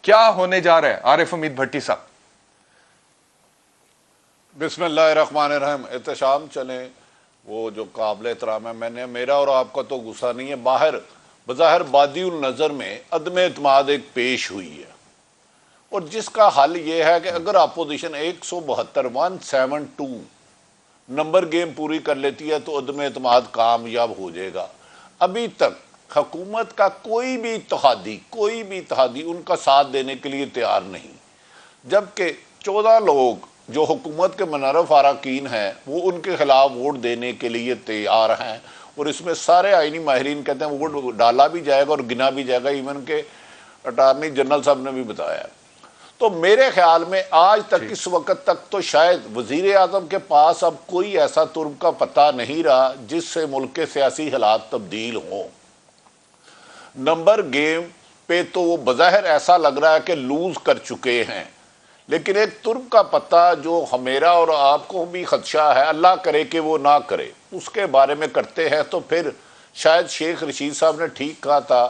کیا ہونے جا رہا ہے عارف حمید بھٹی صاحب؟ بسم اللہ الرحمن الرحیم. احتشام چلیں وہ جو قابل احترام ہے. میرا اور آپ کا تو غصہ نہیں ہے. بظاہر بادی النظر میں عدم اعتماد ایک پیش ہوئی ہے اور جس کا حل یہ ہے کہ اگر اپوزیشن 172 نمبر گیم پوری کر لیتی ہے تو عدم اعتماد کامیاب ہو جائے گا. ابھی تک حکومت کا کوئی بھی اتحادی ان کا ساتھ دینے کے لیے تیار نہیں، جبکہ 14 لوگ جو حکومت کے منحرف اراکین ہیں وہ ان کے خلاف ووٹ دینے کے لیے تیار ہیں، اور اس میں سارے آئینی ماہرین کہتے ہیں ووٹ ڈالا بھی جائے گا اور گنا بھی جائے گا. ایون کہ اٹارنی جنرل صاحب نے بھی بتایا. تو میرے خیال میں آج تک اس وقت تک تو شاید وزیر اعظم کے پاس اب کوئی ایسا ترک کا پتہ نہیں رہا جس سے ملک کے سیاسی حالات تبدیل ہوں. نمبر گیم پہ تو وہ بظاہر ایسا لگ رہا ہے کہ لوز کر چکے ہیں، لیکن ایک ترک کا پتہ جو میرا اور آپ کو بھی خدشہ ہے، اللہ کرے کہ وہ نہ کرے، اس کے بارے میں کرتے ہیں تو پھر شاید شیخ رشید صاحب نے ٹھیک کہا تھا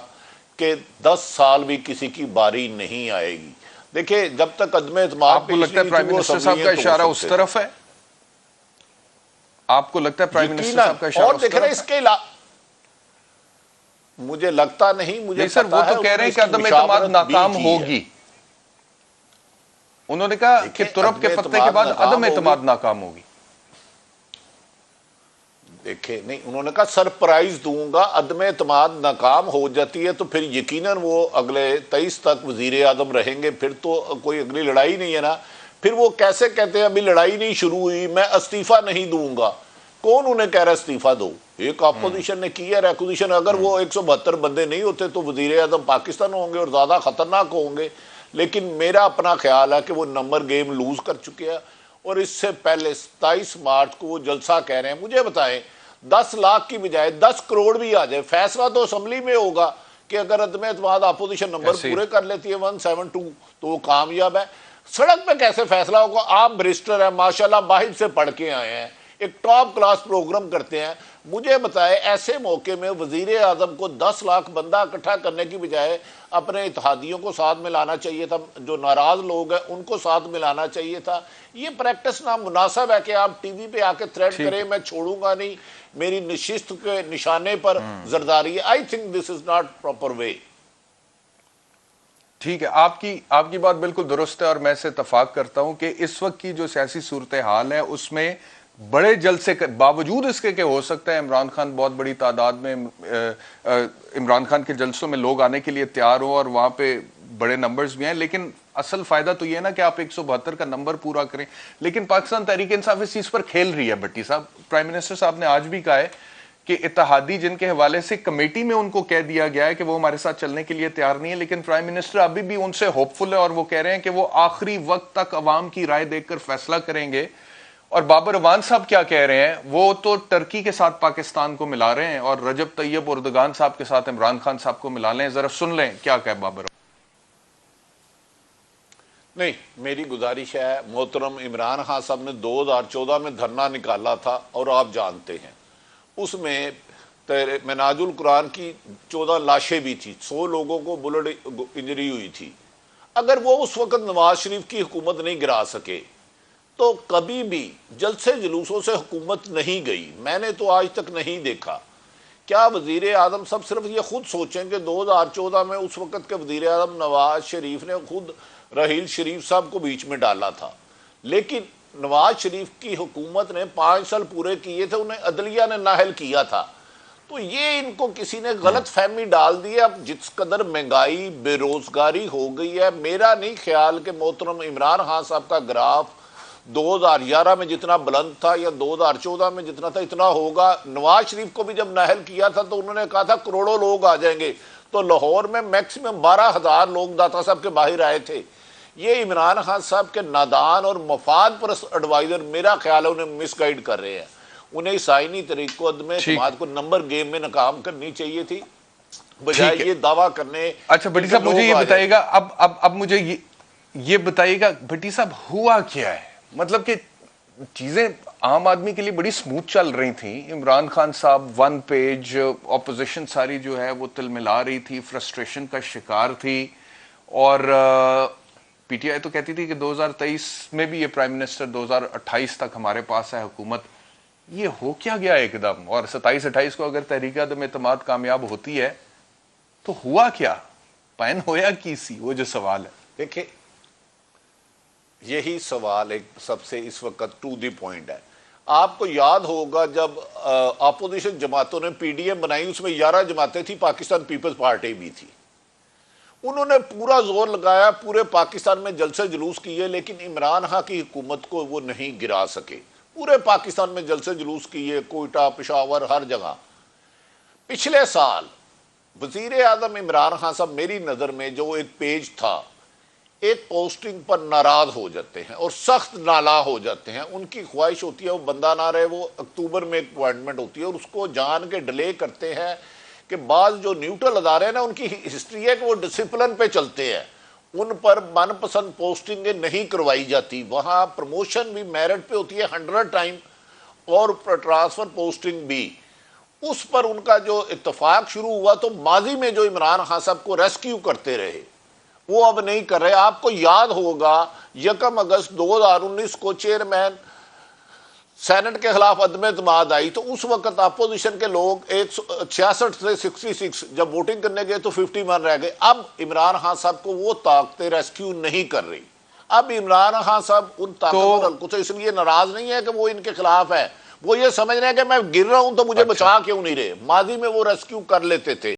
کہ 10 سال بھی کسی کی باری نہیں آئے گی. دیکھیں جب تک عدم اعتماد آپ کو لگتا ہے پرائم منسٹر صاحب کا اشارہ اس طرف ہے؟ آپ کو لگتا ہے پرائم منسٹر صاحب کا اشارہ اور اس دیکھ رہے طرف اس کے مجھے لگتا نہیں، مجھے سر وہ تو کہہ رہے ہیں کہ عدم اعتماد ناکام ہوگی. انہوں نے کہا کہ ترک کے فتح کے بعد عدم اعتماد ناکام ہوگی. دیکھیں نہیں، انہوں نے کہا سرپرائز دوں گا. عدم اعتماد ناکام ہو جاتی ہے تو پھر یقیناً وہ اگلے 23 تک وزیر اعظم رہیں گے، پھر تو کوئی اگلی لڑائی نہیں ہے نا. پھر وہ کیسے کہتے ہیں ابھی لڑائی نہیں شروع ہوئی میں استعفیٰ نہیں دوں گا؟ کون انہیں کہہ رہا ہے استعفیٰ دو؟ ایک اپوزیشن نے کی ہے ریکوزیشن. اگر وہ 172 بندے نہیں ہوتے تو وزیر اعظم پاکستان ہوں گے اور زیادہ خطرناک ہوں گے. لیکن میرا اپنا خیال ہے کہ وہ نمبر گیم لوز کر چکے ہیں، اور اس سے پہلے 27 مارچ کو وہ جلسہ کہہ رہے ہیں. مجھے بتائیں 10 لاکھ کی بجائے 10 کروڑ بھی آ جائے، فیصلہ تو اسمبلی میں ہوگا کہ اگر عدم اعتماد اپوزیشن نمبر پورے کر لیتی ہے 172 تو وہ کامیاب ہے. سڑک پہ کیسے فیصلہ ہوگا؟ آپ بریسٹر ہیں ماشاءاللہ، باہر سے پڑھ کے آئے ہیں، ایک ٹاپ کلاس پروگرام کرتے ہیں. مجھے بتائے ایسے موقع میں وزیر اعظم کو 10 لاکھ بندہ اکٹھا کرنے کی بجائے اپنے اتحادیوں کو ساتھ ملانا چاہیے تھا، جو ناراض لوگ ہیں ان کو ساتھ ملانا چاہیے تھا. یہ پریکٹس نامناسب ہے کہ آپ ٹی وی پہ آ کے تھریٹ کریں میں چھوڑوں گا نہیں، میری نشست کے نشانے پر زرداری ہے. I think this is not proper way. ٹھیک ہے، آپ کی بات بالکل درست ہے اور میں سے اتفاق کرتا ہوں کہ اس وقت کی جو سیاسی صورتحال ہے اس میں بڑے جلسے باوجود اس کے کہ ہو سکتا ہے عمران خان بہت بڑی تعداد میں عمران خان کے جلسوں میں لوگ آنے کے لیے تیار ہوں اور وہاں پہ بڑے نمبرز بھی ہیں، لیکن اصل فائدہ تو یہ ہے نا کہ آپ 172 کا نمبر پورا کریں. لیکن پاکستان تحریک انصاف اس چیز پر کھیل رہی ہے. بھٹی صاحب، پرائم منسٹر صاحب نے آج بھی کہا ہے کہ اتحادی جن کے حوالے سے کمیٹی میں ان کو کہہ دیا گیا ہے کہ وہ ہمارے ساتھ چلنے کے لیے تیار نہیں ہے، لیکن پرائم منسٹر ابھی بھی ان سے ہوپ فل ہے اور وہ کہہ رہے ہیں کہ وہ آخری وقت تک عوام کی رائے دیکھ کر فیصلہ کریں گے. اور بابر اعوان صاحب کیا کہہ رہے ہیں؟ وہ تو ترکی کے ساتھ پاکستان کو ملا رہے ہیں اور رجب طیب اردگان صاحب کے ساتھ عمران خان صاحب کو ملا لیں. ذرا سن لیں کیا کہے بابر. نہیں، میری گزارش ہے، محترم عمران خان صاحب نے 2014 میں دھرنا نکالا تھا اور آپ جانتے ہیں اس میں مناج القرآن کی 14 لاشیں بھی تھی، 100 لوگوں کو بلٹ انجری ہوئی تھی. اگر وہ اس وقت نواز شریف کی حکومت نہیں گرا سکے تو کبھی بھی جلسے جلوسوں سے حکومت نہیں گئی. میں نے تو آج تک نہیں دیکھا. کیا وزیر اعظم سب صرف یہ خود سوچیں کہ 2014 میں اس وقت کے وزیر اعظم نواز شریف نے خود رحیل شریف صاحب کو بیچ میں ڈالا تھا، لیکن نواز شریف کی حکومت نے 5 سال پورے کیے تھے، انہیں عدلیہ نے نااہل کیا تھا. تو یہ ان کو کسی نے غلط فہمی ڈال دی ہے. اب جس قدر مہنگائی بے روزگاری ہو گئی ہے، میرا نہیں خیال کہ محترم عمران خان صاحب کا گراف 2011 میں جتنا بلند تھا یا 2014 میں جتنا تھا اتنا ہوگا. نواز شریف کو بھی جب نااہل کیا تھا تو انہوں نے کہا تھا کروڑوں لوگ آ جائیں گے، تو لاہور میں میکسیمم 12,000 لوگ داتا صاحب کے باہر آئے تھے. یہ عمران خان صاحب کے نادان اور مفاد پرست ایڈوائزر میرا خیال ہے انہیں مس گائیڈ کر رہے ہیں. انہیں اس آئینی طریق کو عدم اعتماد کو نمبر گیم میں ناکام کرنی چاہیے تھی بجائے یہ دعویٰ کرنے. اچھا بھٹی صاحب مجھے یہ بتائیے گا، اب مجھے یہ بتائیے گا بھٹی صاحب ہوا کیا ہے؟ مطلب کہ چیزیں عام آدمی کے لیے بڑی سموتھ چل رہی تھیں. عمران خان صاحب 1 پیج، اپوزیشن ساری جو ہے وہ تل ملا رہی تھی، فرسٹریشن کا شکار تھی، اور پی ٹی آئی تو کہتی تھی کہ 2023 میں بھی یہ پرائم منسٹر 2028 تک ہمارے پاس ہے حکومت. یہ ہو کیا گیا ایک دم؟ اور 27-28 کو اگر تحریک عدم اعتماد کامیاب ہوتی ہے تو ہوا کیا؟ پین ہویا کی سی؟ وہ جو سوال ہے. دیکھیں یہی سوال ایک سب سے اس وقت ٹو دی پوائنٹ ہے. آپ کو یاد ہوگا جب اپوزیشن جماعتوں نے پی ڈی ایم بنائی، اس میں 11 جماعتیں تھیں، پاکستان پیپلز پارٹی بھی تھی. انہوں نے پورا زور لگایا، پورے پاکستان میں جلسے جلوس کیے، لیکن عمران خان کی حکومت کو وہ نہیں گرا سکے. پورے پاکستان میں جلسے جلوس کیے، کوئٹہ، پشاور، ہر جگہ. پچھلے سال وزیر اعظم عمران خان صاحب میری نظر میں جو ایک پیج تھا، ایک پوسٹنگ پر ناراض ہو جاتے ہیں اور سخت نالاں ہو جاتے ہیں. ان کی خواہش ہوتی ہے وہ بندہ نہ رہے، وہ اکتوبر میں ایک اپوائنٹمنٹ ہوتی ہے اور اس کو جان کے ڈیلے کرتے ہیں کہ بعض جو نیوٹرل ادارے ہیں نا، ان کی ہسٹری ہے کہ وہ ڈسپلن پہ چلتے ہیں، ان پر من پسند پوسٹنگیں نہیں کروائی جاتی. وہاں پروموشن بھی میرٹ پہ ہوتی ہے 100 ٹائم اور ٹرانسفر پوسٹنگ بھی. اس پر ان کا جو اتفاق شروع ہوا تو ماضی میں جو عمران خان صاحب کو ریسکیو کرتے رہے وہ اب نہیں کر رہے. آپ کو یاد ہوگا 1 اگست 2019 کو چیئرمین سینٹ کے خلاف عدم اعتماد آئی تو اس وقت اپوزیشن کے لوگ 66 سے 66 جب ووٹنگ کرنے گئے تو 51 رہ گئے. اب عمران خان صاحب کو وہ طاقتیں ریسکیو نہیں کر رہی. اب عمران خان صاحب ان طاقتور حلقوں سے اس لیے ناراض نہیں ہے کہ وہ ان کے خلاف ہے، وہ یہ سمجھ رہے ہیں کہ میں گر رہا ہوں تو مجھے بچا کیوں نہیں رہے. ماضی میں وہ ریسکیو کر لیتے تھے.